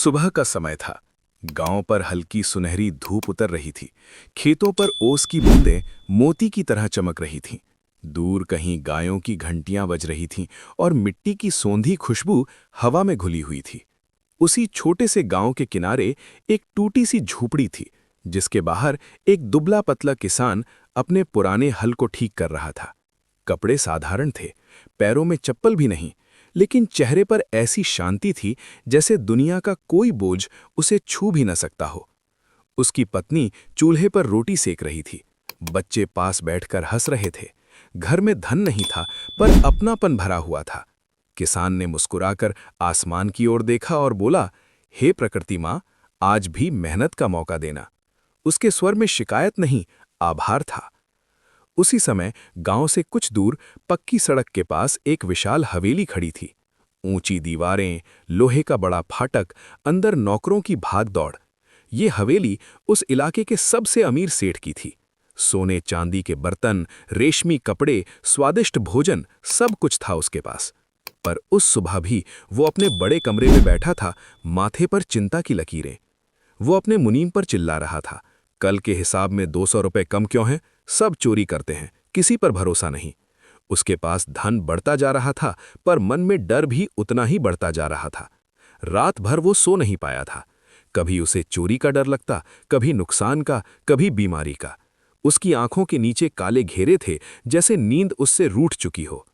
सुबह का समय था। गांव पर हल्की सुनहरी धूप उतर रही थी। खेतों पर ओस की बूंदें मोती की तरह चमक रही थीं। दूर कहीं गायों की घंटियां बज रही थीं और मिट्टी की सोंधी खुशबू हवा में घुली हुई थी। उसी छोटे से गांव के किनारे एक टूटी सी झूपड़ी थी, जिसके बाहर एक दुबला पतला किसान अपने पुराने हल को ठीक कर रहा था। कपड़े साधारण थे, पैरों में चप्पल भी नहीं, लेकिन चेहरे पर ऐसी शांति थी जैसे दुनिया का कोई बोझ उसे छू भी न सकता हो। उसकी पत्नी चूल्हे पर रोटी सेक रही थी। बच्चे पास बैठकर हंस रहे थे। घर में धन नहीं था, पर अपनापन भरा हुआ था। किसान ने मुस्कुराकर आसमान की ओर देखा और बोला, हे प्रकृति माँ, आज भी मेहनत का मौका देना। उसके स्वर में शिकायत नहीं, आभार था। उसी समय गांव से कुछ दूर पक्की सड़क के पास एक विशाल हवेली खड़ी थी। ऊंची दीवारें, लोहे का बड़ा फाटक, अंदर नौकरों की भाग दौड़। ये हवेली उस इलाके के सबसे अमीर सेठ की थी। सोने चांदी के बर्तन, रेशमी कपड़े, स्वादिष्ट भोजन, सब कुछ था उसके पास। पर उस सुबह भी वो अपने बड़े कमरे में बैठा था, माथे पर चिंता की लकीरें। वो अपने मुनीम पर चिल्ला रहा था, कल के हिसाब में 200 रुपए कम क्यों हैं? सब चोरी करते हैं, किसी पर भरोसा नहीं। उसके पास धन बढ़ता जा रहा था, पर मन में डर भी उतना ही बढ़ता जा रहा था। रात भर वो सो नहीं पाया था। कभी उसे चोरी का डर लगता, कभी नुकसान का, कभी बीमारी का। उसकी आंखों के नीचे काले घेरे थे, जैसे नींद उससे रूठ चुकी हो।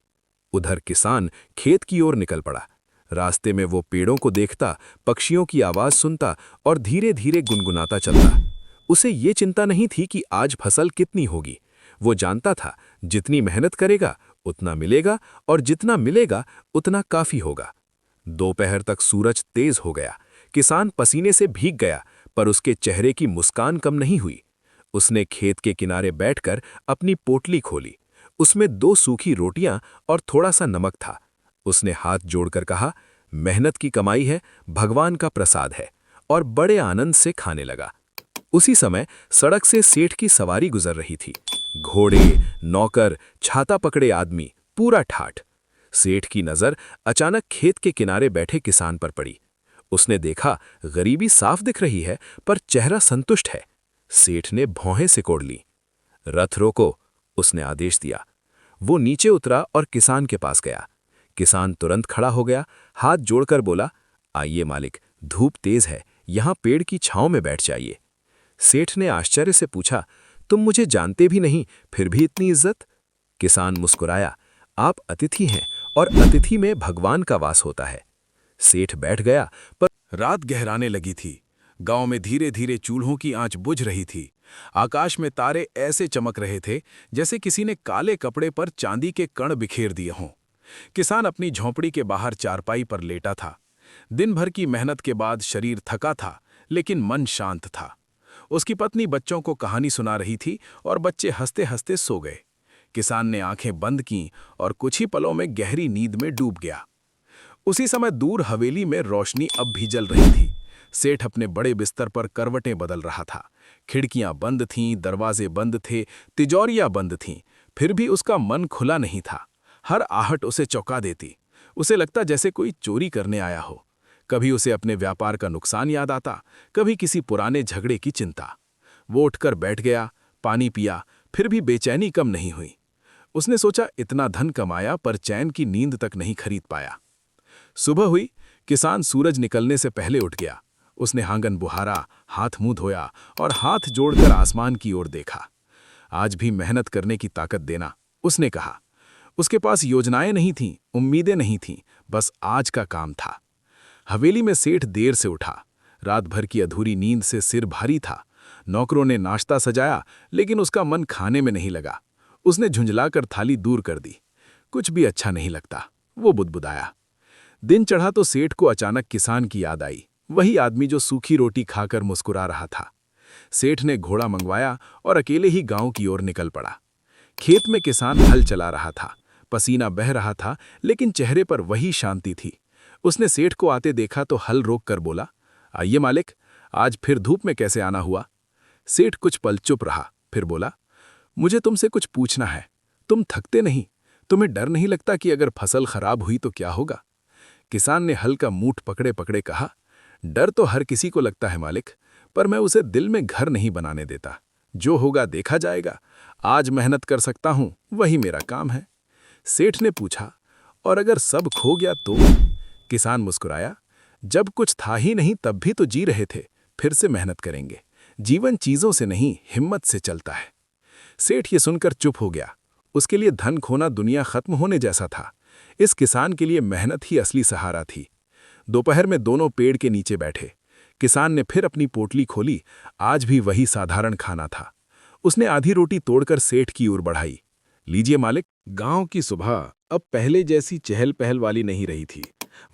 उधर किसान खेत की ओर निकल पड़ा। रास्ते में वो पेड़ों को देखता, पक्षियों की आवाज सुनता और धीरे धीरे गुनगुनाता चलता। उसे ये चिंता नहीं थी कि आज फसल कितनी होगी। वो जानता था, जितनी मेहनत करेगा उतना मिलेगा, और जितना मिलेगा उतना काफी होगा। दोपहर तक सूरज तेज हो गया। किसान पसीने से भीग गया, पर उसके चेहरे की मुस्कान कम नहीं हुई। उसने खेत के किनारे बैठकर अपनी पोटली खोली। उसमें 2 सूखी रोटियां और थोड़ा सा नमक था। उसने हाथ जोड़कर कहा, मेहनत की कमाई है, भगवान का प्रसाद है, और बड़े आनंद से खाने लगा। उसी समय सड़क से सेठ की सवारी गुजर रही थी। घोड़े, नौकर, छाता पकड़े आदमी, पूरा ठाठ। सेठ की नजर अचानक खेत के किनारे बैठे किसान पर पड़ी। उसने देखा, गरीबी साफ दिख रही है, पर चेहरा संतुष्ट है। सेठ ने भौहें सिकोड़ ली। रथ रोको, उसने आदेश दिया। वो नीचे उतरा और किसान के पास गया। किसान तुरंत खड़ा हो गया, हाथ जोड़कर बोला, आइए मालिक, धूप तेज है, यहां पेड़ की छांव में बैठ जाइए। सेठ ने आश्चर्य से पूछा, तुम मुझे जानते भी नहीं, फिर भी इतनी इज्जत? किसान मुस्कुराया, आप अतिथि हैं, और अतिथि में भगवान का वास होता है। सेठ बैठ गया, पर रात गहराने लगी थी। गांव में धीरे धीरे चूल्हों की आंच बुझ रही थी। आकाश में तारे ऐसे चमक रहे थे जैसे किसी ने काले कपड़े पर चांदी के कण बिखेर दिए हों। किसान अपनी झोंपड़ी के बाहर चारपाई पर लेटा था। दिन भर की मेहनत के बाद शरीर थका था, लेकिन मन शांत था। उसकी पत्नी बच्चों को कहानी सुना रही थी और बच्चे हंसते हंसते सो गए। किसान ने आंखें बंद कीं और कुछ ही पलों में गहरी नींद में डूब गया। उसी समय दूर हवेली में रोशनी अब भी जल रही थी। सेठ अपने बड़े बिस्तर पर करवटें बदल रहा था। खिड़कियां बंद थीं, दरवाजे बंद थे, तिजोरियां बंद थीं, फिर भी उसका मन खुला नहीं था। हर आहट उसे चौंका देती। उसे लगता जैसे कोई चोरी करने आया हो। कभी उसे अपने व्यापार का नुकसान याद आता, कभी किसी पुराने झगड़े की चिंता। वो उठकर बैठ गया, पानी पिया, फिर भी बेचैनी कम नहीं हुई। उसने सोचा, इतना धन कमाया पर चैन की नींद तक नहीं खरीद पाया। सुबह हुई। किसान सूरज निकलने से पहले उठ गया। उसने आंगन बुहारा, हाथ मुंह धोया और हाथ जोड़कर आसमान की ओर देखा। आज भी मेहनत करने की ताकत देना, उसने कहा। उसके पास योजनाएं नहीं थीं, उम्मीदें नहीं थीं, बस आज का काम था। हवेली में सेठ देर से उठा। रात भर की अधूरी नींद से सिर भारी था। नौकरों ने नाश्ता सजाया, लेकिन उसका मन खाने में नहीं लगा। उसने झुंझलाकर थाली दूर कर दी। कुछ भी अच्छा नहीं लगता, वो बुदबुदाया। दिन चढ़ा तो सेठ को अचानक किसान की याद आई, वही आदमी जो सूखी रोटी खाकर मुस्कुरा रहा था। सेठ ने घोड़ा मंगवाया और अकेले ही गांव की ओर निकल पड़ा। खेत में किसान हल चला रहा था। पसीना बह रहा था, लेकिन चेहरे पर वही शांति थी। उसने सेठ को आते देखा तो हल रोक कर बोला, आइए मालिक, आज फिर धूप में कैसे आना हुआ? सेठ कुछ पल चुप रहा, फिर बोला, मुझे तुमसे कुछ पूछना है। तुम थकते नहीं? तुम्हें डर नहीं लगता कि अगर फसल खराब हुई तो क्या होगा? किसान ने हल का मूठ पकड़े पकड़े कहा, डर तो हर किसी को लगता है मालिक, पर मैं उसे दिल में घर नहीं बनाने देता। जो होगा देखा जाएगा। आज मेहनत कर सकता हूं, वही मेरा काम है। सेठ ने पूछा, और अगर सब खो गया तो? किसान मुस्कुराया, जब कुछ था ही नहीं तब भी तो जी रहे थे, फिर से मेहनत करेंगे। जीवन चीजों से नहीं, हिम्मत से चलता है। सेठ ये सुनकर चुप हो गया। उसके लिए धन खोना दुनिया खत्म होने जैसा था। इस किसान के लिए मेहनत ही असली सहारा थी। दोपहर में दोनों पेड़ के नीचे बैठे। किसान ने फिर अपनी पोटली खोली। आज भी वही साधारण खाना था। उसने आधी रोटी तोड़कर सेठ की ओर बढ़ाई। लीजिए मालिक। गांव की सुबह अब पहले जैसी चहल पहल वाली नहीं रही थी।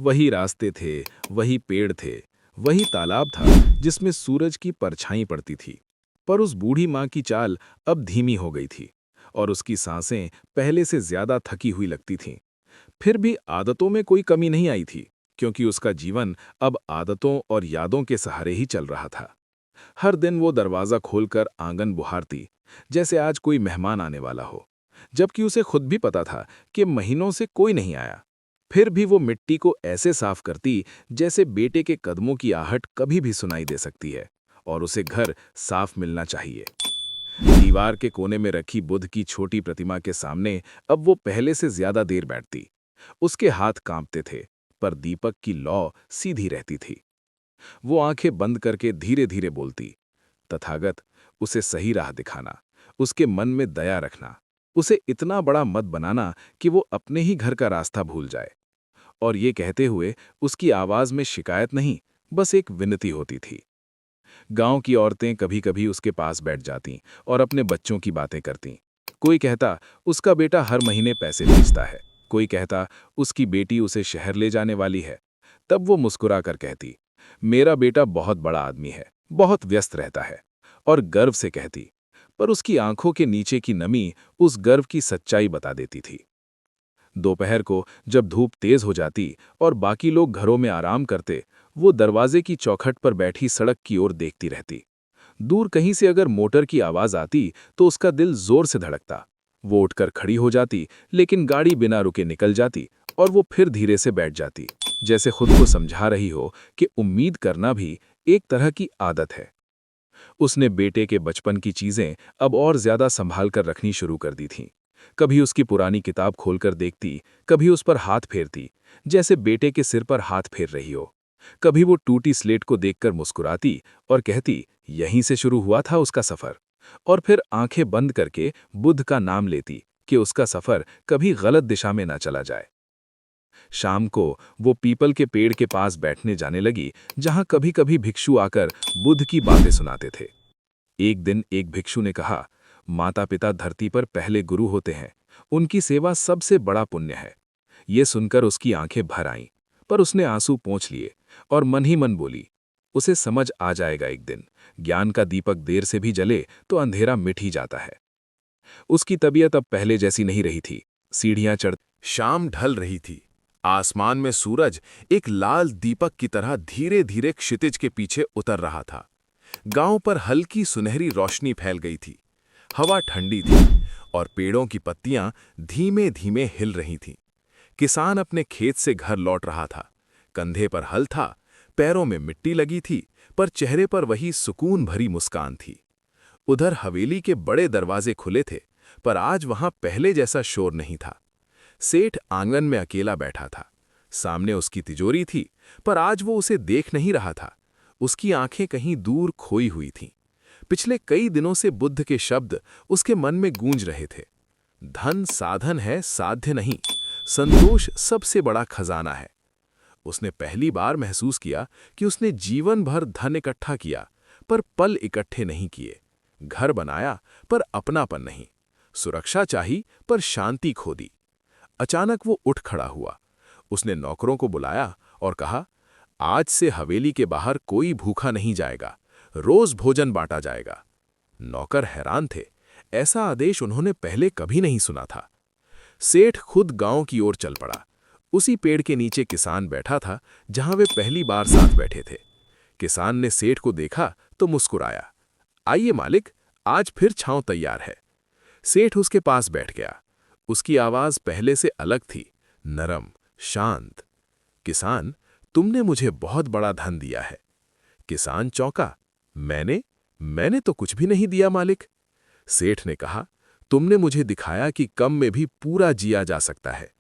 वही रास्ते थे, वही पेड़ थे, वही तालाब था जिसमें सूरज की परछाई पड़ती थी। पर उस बूढ़ी माँ की चाल अब धीमी हो गई थी और उसकी सांसें पहले से ज्यादा थकी हुई लगती थीं। फिर भी आदतों में कोई कमी नहीं आई थी, क्योंकि उसका जीवन अब आदतों और यादों के सहारे ही चल रहा था। हर दिन वो दरवाजा खोलकर आंगन बुहारती, जैसे आज कोई मेहमान आने वाला हो, जबकि उसे खुद भी पता था कि महीनों से कोई नहीं आया। फिर भी वो मिट्टी को ऐसे साफ करती जैसे बेटे के कदमों की आहट कभी भी सुनाई दे सकती है और उसे घर साफ मिलना चाहिए। दीवार के कोने में रखी बुद्ध की छोटी प्रतिमा के सामने अब वो पहले से ज्यादा देर बैठती। उसके हाथ कांपते थे, पर दीपक की लौ सीधी रहती थी। वो आंखें बंद करके धीरे धीरे बोलती, तथागत, उसे सही राह दिखाना, उसके मन में दया रखना, उसे इतना बड़ा मत बनाना कि वो अपने ही घर का रास्ता भूल जाए। और ये कहते हुए उसकी आवाज में शिकायत नहीं, बस एक विनती होती थी। गांव की औरतें कभी कभी उसके पास बैठ जातीं और अपने बच्चों की बातें करतीं। कोई कहता उसका बेटा हर महीने पैसे भेजता है, कोई कहता उसकी बेटी उसे शहर ले जाने वाली है। तब वो मुस्कुरा कर कहती, मेरा बेटा बहुत बड़ा आदमी है, बहुत व्यस्त रहता है। और गर्व से कहती, पर उसकी आंखों के नीचे की नमी उस गर्व की सच्चाई बता देती थी। दोपहर को जब धूप तेज हो जाती और बाकी लोग घरों में आराम करते, वो दरवाजे की चौखट पर बैठी सड़क की ओर देखती रहती। दूर कहीं से अगर मोटर की आवाज आती तो उसका दिल जोर से धड़कता। वो उठकर खड़ी हो जाती, लेकिन गाड़ी बिना रुके निकल जाती और वो फिर धीरे से बैठ जाती, जैसे खुद को समझा रही हो कि उम्मीद करना भी एक तरह की आदत है। उसने बेटे के बचपन की चीजें अब और ज्यादा संभाल कर रखनी शुरू कर दी थीं। कभी उसकी पुरानी किताब खोलकर देखती, कभी उस पर हाथ फेरती, जैसे बेटे के सिर पर हाथ फेर रही हो। कभी वो टूटी स्लेट को देखकर मुस्कुराती और कहती, यहीं से शुरू हुआ था उसका सफर। और फिर आंखें बंद करके बुद्ध का नाम लेती कि उसका सफर कभी गलत दिशा में ना चला जाए। शाम को वो पीपल के पेड़ के पास बैठने जाने लगी, जहां कभी कभी भिक्षु आकर बुद्ध की बातें सुनाते थे। एक दिन एक भिक्षु ने कहा, माता पिता धरती पर पहले गुरु होते हैं, उनकी सेवा सबसे बड़ा पुण्य है। ये सुनकर उसकी आंखें भर आईं, पर उसने आंसू पोंछ लिए और मन ही मन बोली, उसे समझ आ जाएगा एक दिन, ज्ञान का दीपक देर से भी जले तो अंधेरा मिट ही जाता है। उसकी तबीयत अब पहले जैसी नहीं रही थी। सीढ़ियां चढ़ शाम ढल रही थी। आसमान में सूरज एक लाल दीपक की तरह धीरे धीरे क्षितिज के पीछे उतर रहा था। गांव पर हल्की सुनहरी रोशनी फैल गई थी। हवा ठंडी थी और पेड़ों की पत्तियां धीमे धीमे हिल रही थीं। किसान अपने खेत से घर लौट रहा था। कंधे पर हल था, पैरों में मिट्टी लगी थी, पर चेहरे पर वही सुकून भरी मुस्कान थी। उधर हवेली के बड़े दरवाजे खुले थे, पर आज वहां पहले जैसा शोर नहीं था। सेठ आंगन में अकेला बैठा था। सामने उसकी तिजोरी थी, पर आज वो उसे देख नहीं रहा था। उसकी आंखें कहीं दूर खोई हुई थीं। पिछले कई दिनों से बुद्ध के शब्द उसके मन में गूंज रहे थे। धन साधन है, साध्य नहीं। संतोष सबसे बड़ा खजाना है। उसने पहली बार महसूस किया कि उसने जीवन भर धन इकट्ठा किया, पर पल इकट्ठे नहीं किए। घर बनाया, पर अपनापन नहीं। सुरक्षा चाही, पर शांति खो दी। अचानक वो उठ खड़ा हुआ। उसने नौकरों को बुलाया और कहा, आज से हवेली के बाहर कोई भूखा नहीं जाएगा, रोज भोजन बांटा जाएगा। नौकर हैरान थे। ऐसा आदेश उन्होंने पहले कभी नहीं सुना था। सेठ खुद गांव की ओर चल पड़ा। उसी पेड़ के नीचे किसान बैठा था, जहां वे पहली बार साथ बैठे थे। किसान ने सेठ को देखा तो मुस्कुराया। आइए मालिक, आज फिर छांव तैयार है। सेठ उसके पास बैठ गया। उसकी आवाज पहले से अलग थी, नरम, शांत। किसान, तुमने मुझे बहुत बड़ा धन दिया है। किसान चौंका, मैंने तो कुछ भी नहीं दिया मालिक। सेठ ने कहा, तुमने मुझे दिखाया कि कम में भी पूरा जिया जा सकता है।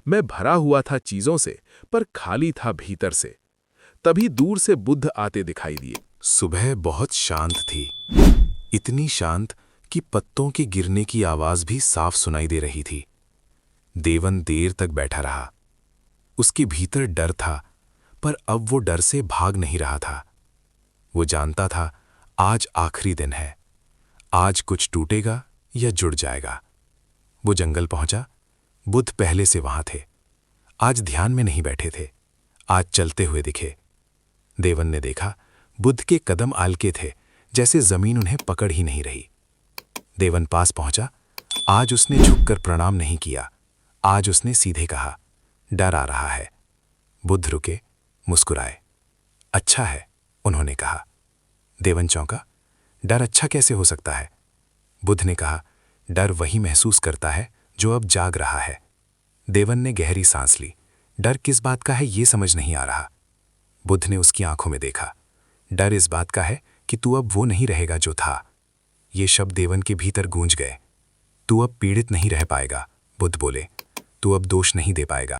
मैं भरा हुआ था चीजों से, पर खाली था भीतर से। तभी दूर से बुद्ध आते दिखाई दिए। सुबह बहुत शांत थी, इतनी शांत कि पत्तों के गिरने की आवाज भी साफ सुनाई दे रही थी। देवन देर तक बैठा रहा। उसके भीतर डर था, पर अब वो डर से भाग नहीं रहा था। वो जानता था आज आखिरी दिन है, आज कुछ टूटेगा या जुड़ जाएगा। वो जंगल पहुंचा। बुद्ध पहले से वहां थे। आज ध्यान में नहीं बैठे थे, आज चलते हुए दिखे। देवन ने देखा, बुद्ध के कदम आलके थे, जैसे जमीन उन्हें पकड़ ही नहीं रही। देवन पास पहुंचा। आज उसने झुककर प्रणाम नहीं किया, आज उसने सीधे कहा, डर आ रहा है। बुद्ध रुके, मुस्कुराए। अच्छा है, उन्होंने कहा। देवन चौंका, डर अच्छा कैसे हो सकता है? बुद्ध ने कहा, डर वही महसूस करता है जो अब जाग रहा है। देवन ने गहरी सांस ली। डर किस बात का है ये समझ नहीं आ रहा। बुद्ध ने उसकी आंखों में देखा। डर इस बात का है कि तू अब वो नहीं रहेगा जो था। ये शब्द देवन के भीतर गूंज गए। तू अब पीड़ित नहीं रह पाएगा, बुद्ध बोले। तू अब दोष नहीं दे पाएगा।